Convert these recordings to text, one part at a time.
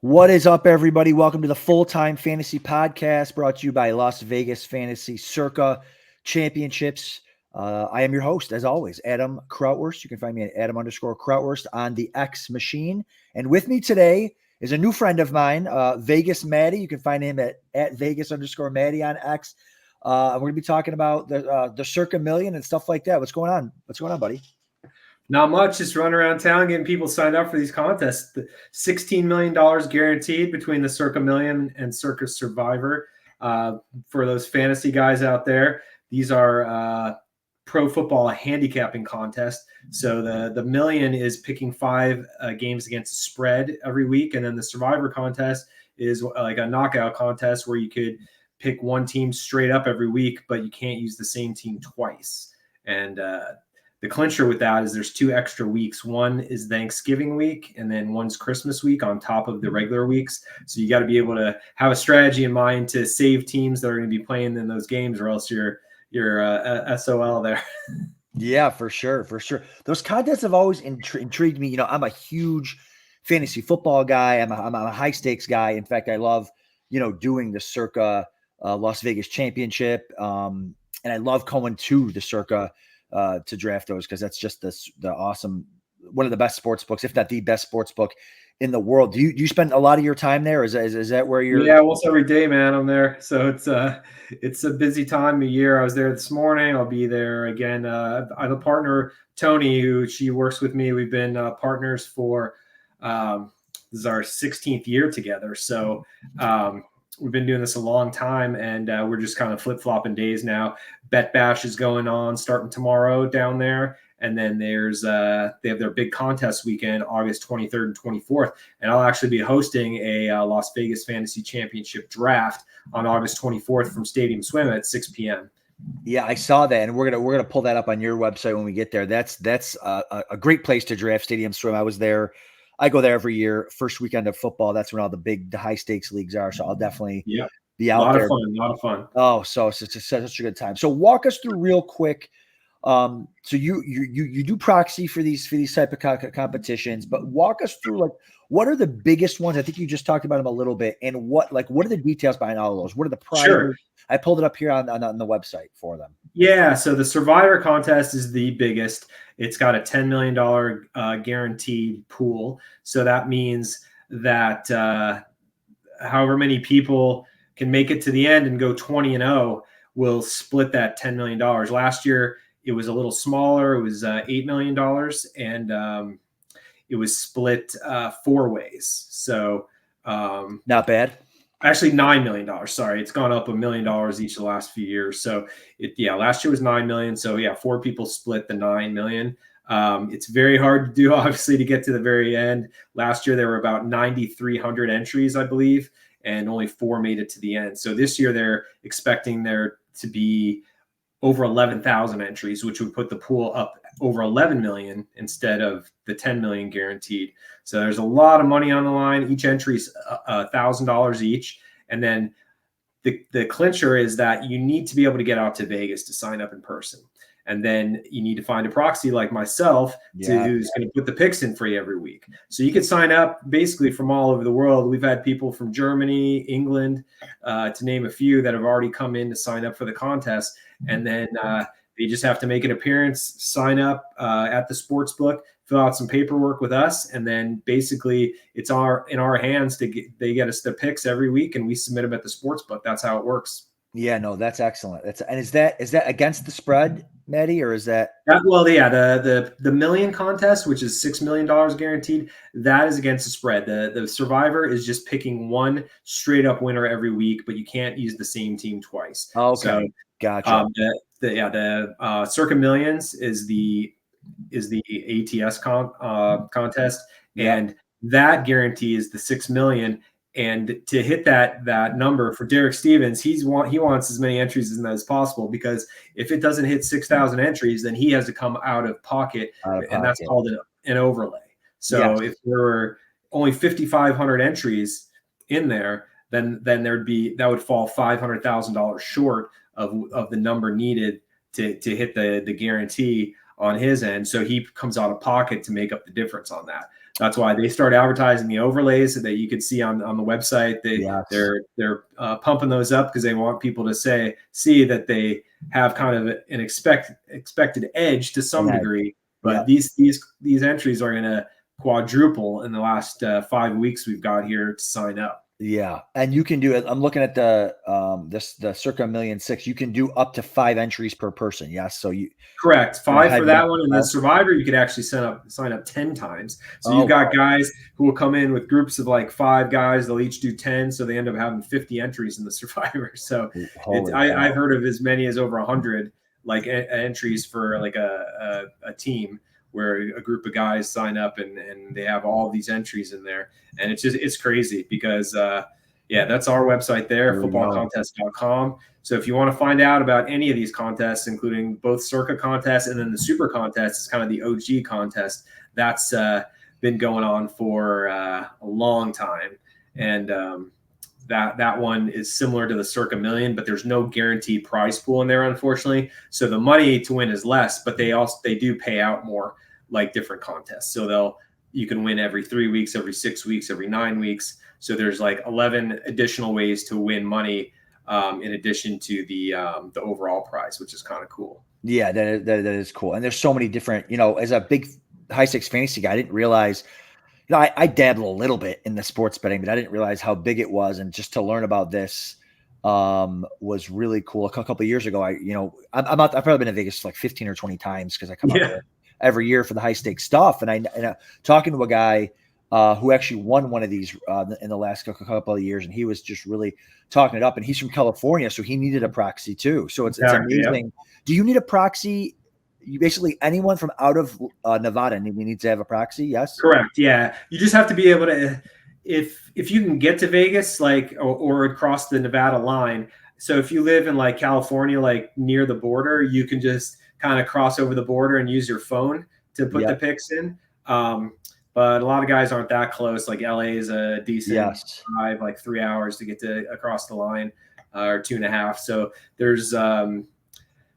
What is up, everybody? Welcome to the Full-Time Fantasy Podcast, brought to you by Las Vegas Fantasy Circa Championships. I am your host, as always, Adam Krautwurst. You can find me at Adam_Krautwurst on the X machine. And with me today is a new friend of mine, Vegas Matty. You can find him at Vegas_Matty on X. We're going to be talking about the Circa Million and stuff like that. What's going on? What's going on, buddy? Not much, just running around town getting people signed up for these contests. The $16 million guaranteed between the Circa Million and Circa Survivor. For those fantasy guys out there, these are pro football handicapping contests. So the million is picking 5 games against the spread every week. And then the Survivor contest is like a knockout contest where you could pick one team straight up every week, but you can't use the same team twice. And the clincher with that is there's 2 extra weeks. One is Thanksgiving week, and then one's Christmas week on top of the regular weeks. So you got to be able to have a strategy in mind to save teams that are going to be playing in those games, or else you're SOL there. Yeah, for sure. Those contests have always intrigued me. You know, I'm a huge fantasy football guy. I'm a high stakes guy. In fact, I love, doing the Circa Las Vegas Championship. And I love going to the Circa to draft those, because that's just the awesome, one of the best sports books, if not the best sports book in the world. Do you spend a lot of your time there? Is that where you're? Yeah, almost every day, man. I'm there, so it's a busy time of year. I was there this morning. I'll be there again. I have a partner, Tony, who she works with me. We've been partners for this is our 16th year together. So we've been doing this a long time, and we're just kind of flip-flopping days now. Bet Bash is going on starting tomorrow down there. And then there's they have their big contest weekend, August 23rd and 24th. And I'll actually be hosting a Las Vegas Fantasy Championship draft on August 24th from Stadium Swim at 6 p.m. Yeah, I saw that, and we're gonna pull that up on your website when we get there. That's a great place to draft, Stadium Swim. I was there. I go there every year, first weekend of football. That's when all the high stakes leagues are. So I'll definitely be out there. A lot of fun. Oh, so it's just such a good time. So walk us through real quick. So you do proxy for these type of competitions, but walk us through, like, what are the biggest ones? I think you just talked about them a little bit, and what are the details behind all of those? What are the prizes? Sure. I pulled it up here on the website for them. Yeah, so the Survivor contest is the biggest. It's got a $10 million guaranteed pool. So that means that however many people can make it to the end and go 20-0 will split that $10 million. Last year, it was a little smaller. It was $8 million, and it was split 4 ways. So not bad. Actually, $9 million. Sorry, it's gone up $1 million each of the last few years. So last year was $9 million. So 4 people split the $9 million. It's very hard to do, obviously, to get to the very end. Last year there were about 9,300 entries, I believe, and only 4 made it to the end. So this year they're expecting there to be over 11,000 entries, which would put the pool up over 11 million instead of the 10 million guaranteed. So there's a lot of money on the line. Each entry is $1,000 each. And then the clincher is that you need to be able to get out to Vegas to sign up in person. And then you need to find a proxy like myself who's going to put the picks in for you every week. So you can sign up basically from all over the world. We've had people from Germany, England, to name a few, that have already come in to sign up for the contest. And then they just have to make an appearance, sign up at the sports book, fill out some paperwork with us, and then basically it's in our hands they get us the picks every week, and we submit them at the sports book. That's how it works. Yeah, no, that's excellent. And is that against the spread, Matty, or is that? The million contest, which is $6 million guaranteed, that is against the spread. The Survivor is just picking one straight up winner every week, but you can't use the same team twice. Oh, okay, so, gotcha. The Circa Millions is the ATS contest, and that guarantee is the 6 million. And to hit that number for Derek Stevens, he wants as many entries as possible, because if it doesn't hit 6,000 entries, then he has to come out of pocket, and that's called an overlay. So if there were only 5,500 entries in there, then that would fall $500,000 short of the number needed to hit the guarantee on his end. So he comes out of pocket to make up the difference on that. That's why they start advertising the overlays so that you could see on the website. Yes. They're pumping those up because they want people to see that they have kind of an expected edge to some degree. But these entries are going to quadruple in the last 5 weeks we've got here to sign up. Yeah, and you can do it. I'm looking at the Circa 1,000,006. You can do up to 5 entries per person. Yes, so you correct 5 for that one, and the Survivor you could actually sign up 10 times. So you've got guys who will come in with groups of like 5 guys. They'll each do 10, so they end up having 50 entries in the Survivor. So I've heard of as many as over 100 like entries for like a team, where a group of guys sign up and they have all these entries in there. And it's crazy because, that's our website there, footballcontest.com. So if you want to find out about any of these contests, including both Circa contests and then the Super contest, it's kind of the OG contest. That's been going on for a long time. And that one is similar to the Circa Million, but there's no guaranteed prize pool in there, unfortunately. So the money to win is less, but they do pay out more, like different contests. So you can win every 3 weeks, every 6 weeks, every 9 weeks. So there's like 11 additional ways to win money, in addition to the overall prize, which is kind of cool. Yeah, that is cool. And there's so many different, as a big high stakes fantasy guy, I didn't realize, I dabble a little bit in the sports betting, but I didn't realize how big it was. And just to learn about this was really cool. A couple of years ago, I've probably been to Vegas like 15 or 20 times because I come out there every year for the high stakes stuff. And I talking to a guy who actually won one of these in the last couple of years, and he was just really talking it up. And he's from California, so he needed a proxy too. So it's amazing. Yeah. Do you need a proxy? You basically anyone from out of Nevada needs to have a proxy. Yes, correct. Yeah, you just have to be able to, if you can get to Vegas, like or across the Nevada line. So if you live in like California, like near the border, you can just kind of cross over the border and use your phone to put the picks in. But a lot of guys aren't that close. Like LA is a decent drive, like 3 hours to get to across the line, or 2.5. So there's a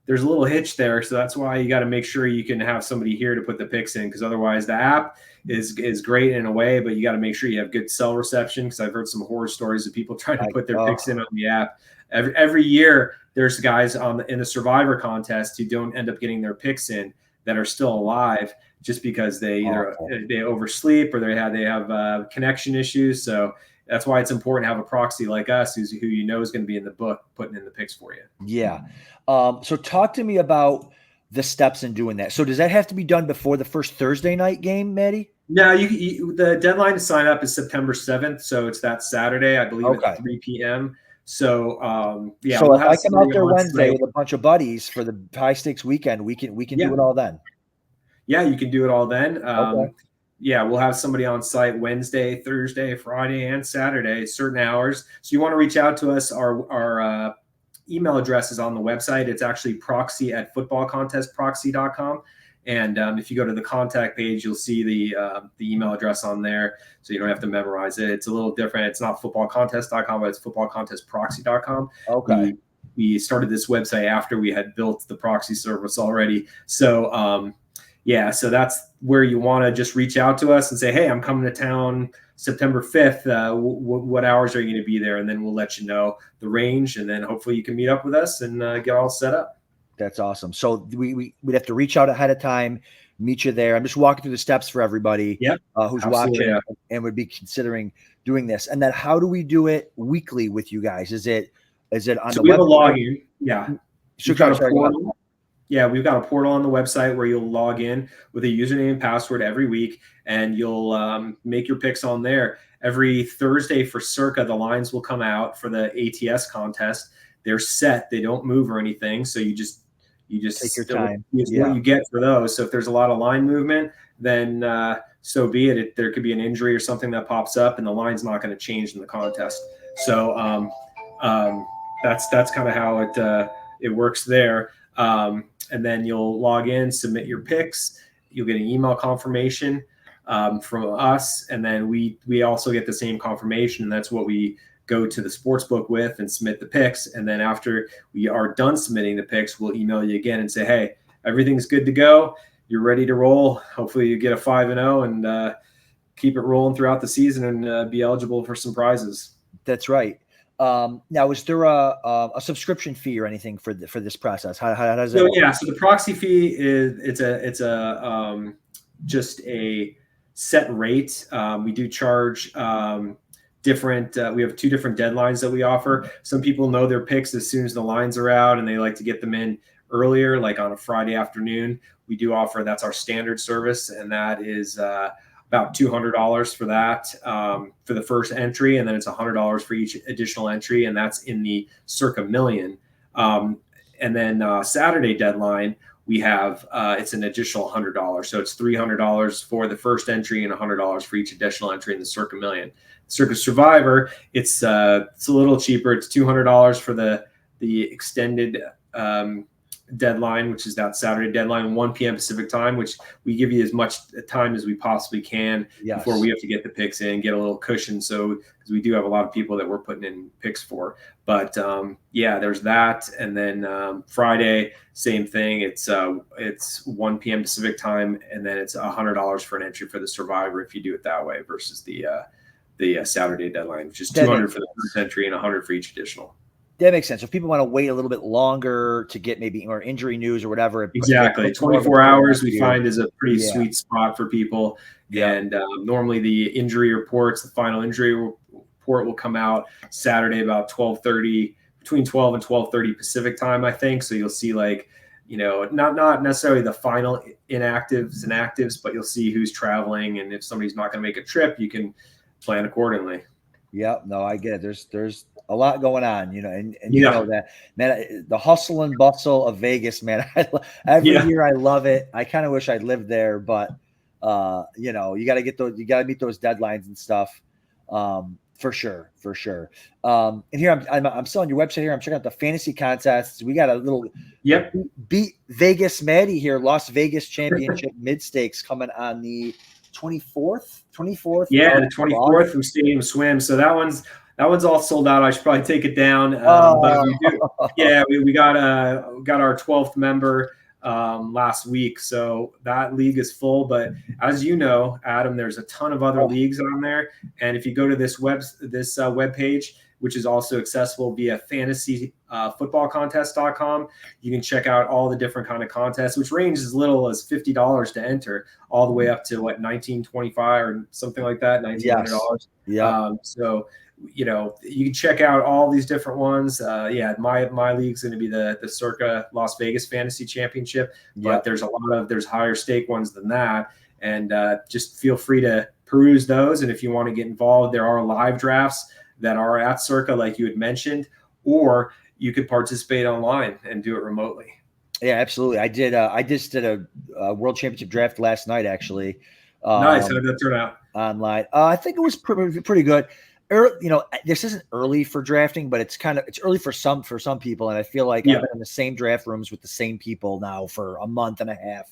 little hitch there. So that's why you got to make sure you can have somebody here to put the picks in, because otherwise the app is great in a way, but you got to make sure you have good cell reception, because I've heard some horror stories of people trying to put their picks in on the app. Every year there's guys in the Survivor contest who don't end up getting their picks in that are still alive just because they either they oversleep or they have connection issues. So that's why it's important to have a proxy like us who is going to be in the book putting in the picks for you. Yeah. So talk to me about the steps in doing that. So does that have to be done before the first Thursday night game, Matty? No, the deadline to sign up is September 7th. So it's that Saturday, I believe, at 3 p.m. So So if I come out there Wednesday with a bunch of buddies for the high stakes weekend, we can do it all then. Yeah, you can do it all then. Yeah, we'll have somebody on site Wednesday, Thursday, Friday, and Saturday, certain hours. So you want to reach out to us. Our email address is on the website. It's actually proxy@footballcontestproxy.com. And if you go to the contact page, you'll see the email address on there. So you don't have to memorize it. It's a little different. It's not footballcontest.com, but it's footballcontestproxy.com. Okay. We started this website after we had built the proxy service already. So, so that's where you want to just reach out to us and say, hey, I'm coming to town September 5th. What hours are you going to be there? And then we'll let you know the range, and then hopefully you can meet up with us and get all set up. That's awesome. So we'd have to reach out ahead of time, meet you there. I'm just walking through the steps for everybody who's watching and would be considering doing this. And then how do we do it weekly with you guys? Is it on the website? We have a login. Yeah. We've got a portal on the website where you'll log in with a username and password every week, and you'll make your picks on there. Every Thursday for Circa, the lines will come out for the ATS contest. They're set; they don't move or anything. So you just take your time. What you get for those. So if there's a lot of line movement, then so be it. There could be an injury or something that pops up, and the line's not going to change in the contest. So that's kind of how it works there. And then you'll log in, submit your picks. You'll get an email confirmation from us, and then we also get the same confirmation, and that's what we go to the sportsbook with and submit the picks. And then after we are done submitting the picks, we'll email you again and say, hey, everything's good to go. You're ready to roll. Hopefully you get a 5-0 and keep it rolling throughout the season and be eligible for some prizes. That's right. Now, is there a subscription fee or anything for this process? How does that work? Yeah, so the proxy fee is just a set rate. We do charge different. We have 2 different deadlines that we offer. Some people know their picks as soon as the lines are out, and they like to get them in earlier, like on a Friday afternoon. We do offer, that's our standard service, and that is about $200 for that for the first entry, and then it's $100 for each additional entry, and that's in the Circa million. And then Saturday deadline, we have it's an additional $100, so it's $300 for the first entry and $100 for each additional entry in the Circa million. Circa Survivor, it's a little cheaper. It's $200 for the extended deadline, which is that Saturday deadline, 1 p.m. Pacific time, which we give you as much time as we possibly can before we have to get the picks in, get a little cushion. So, because we do have a lot of people that we're putting in picks for, but there's that. And then Friday, same thing. It's 1 p.m. Pacific time, and then it's $100 for an entry for the Survivor if you do it that way versus the Saturday deadline, which is $200 for the first entry and $100 for each additional. That makes sense. So if people want to wait a little bit longer to get maybe more injury news or whatever. Exactly. 24 hours we find is a pretty sweet spot for people. Yeah. And normally the injury reports, the final injury report will come out Saturday about 12:30, between 12 and 12:30 Pacific time, I think. So you'll see not necessarily the final inactives and actives, but you'll see who's traveling. And if somebody's not going to make a trip, you can plan accordingly. Yeah, no, I get it. There's a lot going on, and you know that, man, the hustle and bustle of Vegas, man. Every year I love it. I kind of wish I lived there, but you got to meet those deadlines and stuff. For sure. And here I'm still on your website here. I'm checking out the fantasy contests. We got a little beat Vegas Matty here, Las Vegas Championship mid stakes coming on the 24th. Yeah, the 24th from Stadium Swim. So that one's all sold out. I should probably take it down. But we got our 12th member last week, so that league is full. But as you know, Adam, there's a ton of other leagues on there. And if you go to this web page, which is also accessible via fantasyfootballcontest.com. You can check out all the different kind of contests, which range as little as $50 to enter, all the way up to $19.25 or something like that, $1,900. Yeah. So you can check out all these different ones. My league's going to be the Circa Las Vegas Fantasy Championship, but there's there's higher stake ones than that, and just feel free to peruse those. And if you want to get involved, there are live drafts that are at Circa, like you had mentioned, or you could participate online and do it remotely. Yeah, absolutely. I just did a World Championship draft last night, actually. Nice. How did that turn out? Online. I think it was pretty good. This isn't early for drafting, but it's early for some people. And I feel like I've been in the same draft rooms with the same people now for a month and a half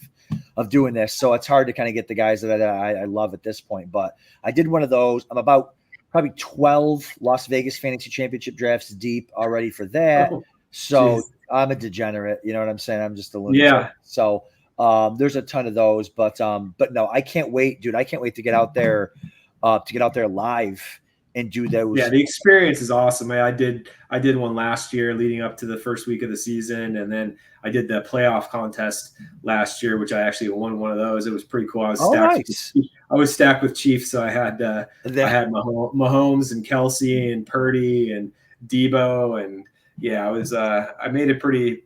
of doing this. So it's hard to kind of get the guys that I love at this point, but I did one of those. I'm about probably 12 Las Vegas Fantasy Championship drafts deep already for that. So I'm a degenerate. You know what I'm saying? I'm just a lunatic. Yeah. So there's a ton of those, but no, I can't wait, dude. I can't wait to get out there live and do those. Yeah, the experience is awesome. I did one last year leading up to the first week of the season, and then I did the playoff contest last year, which I actually won one of those. It was pretty cool. I was stacked with Chiefs, so I had Mahomes and Kelsey and Purdy and Debo, and I made it pretty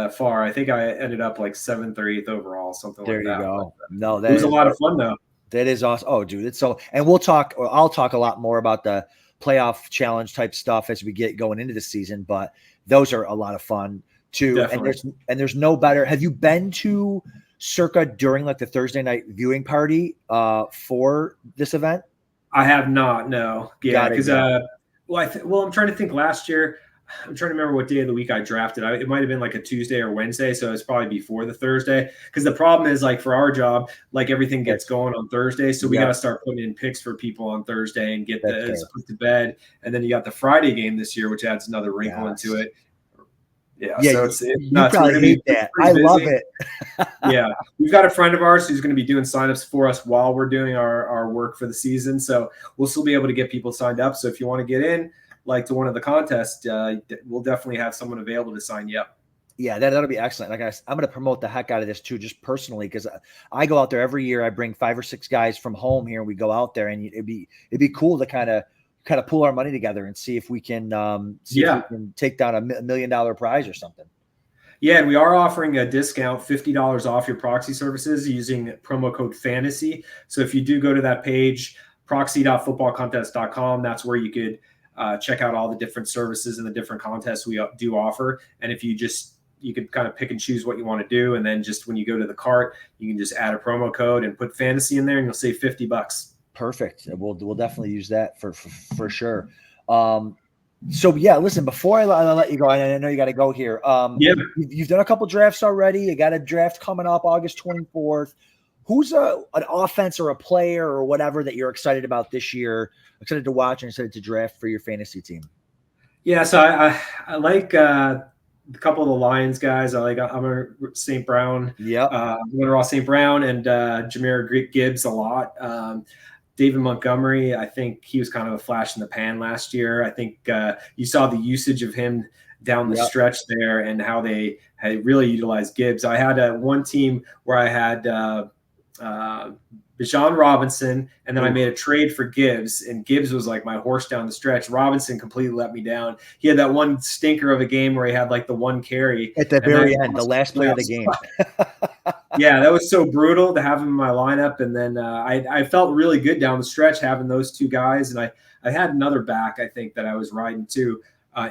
far. I think I ended up like 7th or 8th overall, something like that. There you go. No, it was a lot of fun though. That is awesome. Oh, dude, it's so. And I'll talk a lot more about the playoff challenge type stuff as we get going into the season. But those are a lot of fun too. Definitely. And there's no better. Have you been to Circa during like the Thursday night viewing party for this event? I have not. No. Yeah, because I'm trying to think. Last year, I'm trying to remember what day of the week I drafted. It might have been like a Tuesday or Wednesday, so it's probably before the Thursday. Because the problem is, like for our job, like everything gets going on Thursday, so we got to start putting in picks for people on Thursday and get those put to bed. And then you got the Friday game this year, which adds another wrinkle into it. Yeah, Yeah, so it's you nuts. We're probably gonna be hate that. pretty I love busy. it. Yeah, we've got a friend of ours who's going to be doing signups for us while we're doing our work for the season. So we'll still be able to get people signed up. So if you want to get in, like to one of the contests, we'll definitely have someone available to sign you up. Yeah, that'll be excellent. Like I'm going to promote the heck out of this too, just personally, because I go out there every year. I bring 5 or 6 guys from home here, and we go out there, and it'd be cool to kind of pool our money together and see if we can if we can take down a $1 million prize or something. Yeah, and we are offering a discount, $50 off your proxy services using promo code FANTASY. So if you do go to that page, proxy.footballcontest.com, that's where you could check out all the different services and the different contests we do offer. And if you could kind of pick and choose what you want to do. And then just when you go to the cart, you can just add a promo code and put fantasy in there and you'll save $50. Perfect. We'll definitely use that for sure. So yeah, listen, before I let you go, I know you got to go here. Yeah. You've done a couple drafts already. You got a draft coming up August 24th. Who's an offense or a player or whatever that you're excited about this year, excited to watch and excited to draft for your fantasy team? Yeah, so I like a couple of the Lions guys. I like Amon St. Brown. Yeah. Ross St. Brown and Jahmyr Gibbs a lot. David Montgomery, I think he was kind of a flash in the pan last year. I think you saw the usage of him down the stretch there and how they had really utilized Gibbs. I had one team where I had Bijan Robinson, and then I made a trade for Gibbs, and Gibbs was like my horse down the stretch. Robinson completely let me down. He had that one stinker of a game where he had like the one carry. At the very end, the last play of the game. Yeah, that was so brutal to have him in my lineup. And then I felt really good down the stretch having those two guys. And I had another back, I think, that I was riding too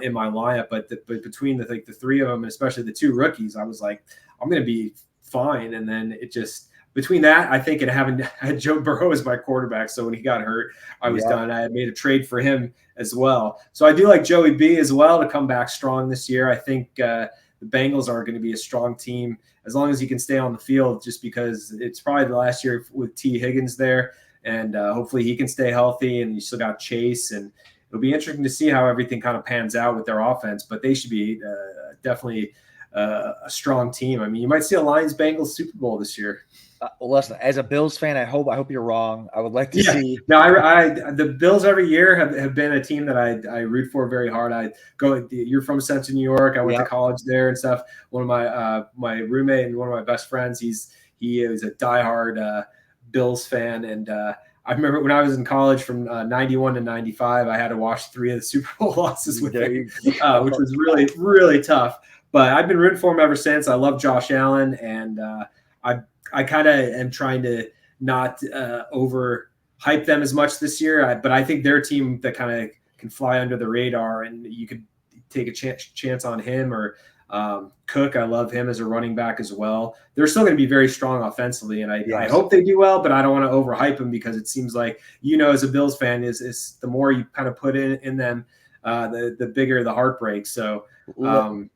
in my lineup. But between the three of them, and especially the two rookies, I was like, I'm going to be fine. And then it just – between that, I think, and I had Joe Burrow as my quarterback. So when he got hurt, I was done. I had made a trade for him as well. So I do like Joey B as well to come back strong this year. I think the Bengals are going to be a strong team as long as he can stay on the field, just because it's probably the last year with T. Higgins there. And hopefully he can stay healthy, and you still got Chase. And it'll be interesting to see how everything kind of pans out with their offense. But they should be definitely a strong team. I mean, you might see a Lions-Bengals Super Bowl this year. Well, listen, as a Bills fan, I hope you're wrong. I would like to see. No, the Bills every year have been a team that I root for very hard. You're from Central New York. I went to college there and stuff. One of my roommate and one of my best friends, he is a diehard Bills fan. And I remember when I was in college from 91 to 95, I had to watch 3 of the Super Bowl losses with him, which was really, really tough. But I've been rooting for him ever since. I love Josh Allen, and I kind of am trying to not overhype them as much this year, but I think they're a team that kind of can fly under the radar, and you could take a chance on him or Cook. I love him as a running back as well. They're still going to be very strong offensively, and I hope they do well, but I don't want to overhype them because it seems like, as a Bills fan, is the more you kind of put in them, the bigger the heartbreak. So you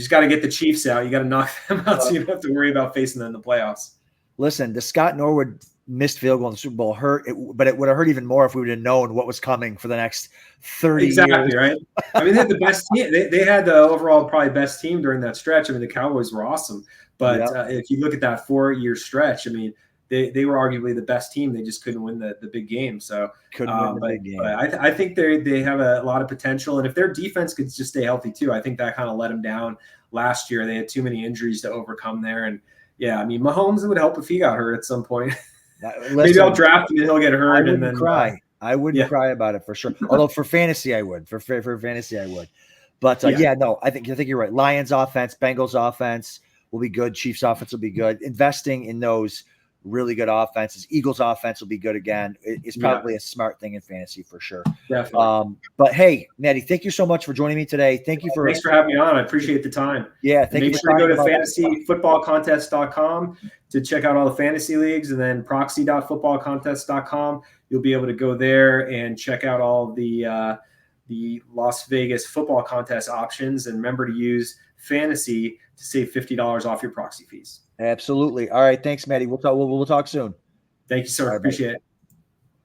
just got to get the Chiefs out. You got to knock them out so you don't have to worry about facing them in the playoffs. Listen, the Scott Norwood missed field goal in the Super Bowl hurt, but it would have hurt even more if we would have known what was coming for the next 30 years. Exactly, right? I mean, they had the best team. They had the overall probably best team during that stretch. I mean, the Cowboys were awesome. But if you look at that 4-year stretch, I mean, they were arguably the best team. They just couldn't win the big game. So couldn't win the big game. But I think they have a lot of potential. And if their defense could just stay healthy too, I think that kind of let them down last year. They had too many injuries to overcome there. And yeah, I mean, Mahomes, it would help if he got hurt at some point. Maybe I'll draft him and he'll get hurt. I wouldn't cry. I wouldn't cry about it for sure. Although for fantasy, I would. For fantasy, I would. But no, I think you're right. Lions offense, Bengals offense will be good. Chiefs offense will be good. Investing in those really good offenses. Eagles offense will be good again. It's probably a smart thing in fantasy for sure. Definitely. But hey, Matty, thank you so much for joining me today. Thanks for having me on. I appreciate the time. Yeah. Make sure to go to fantasyfootballcontest.com to check out all the fantasy leagues, and then proxy.footballcontest.com. You'll be able to go there and check out all the Las Vegas football contest options, and remember to use fantasy to save $50 off your proxy fees. Absolutely. All right. Thanks, Matty. We'll talk soon. Thank you, sir. Appreciate it.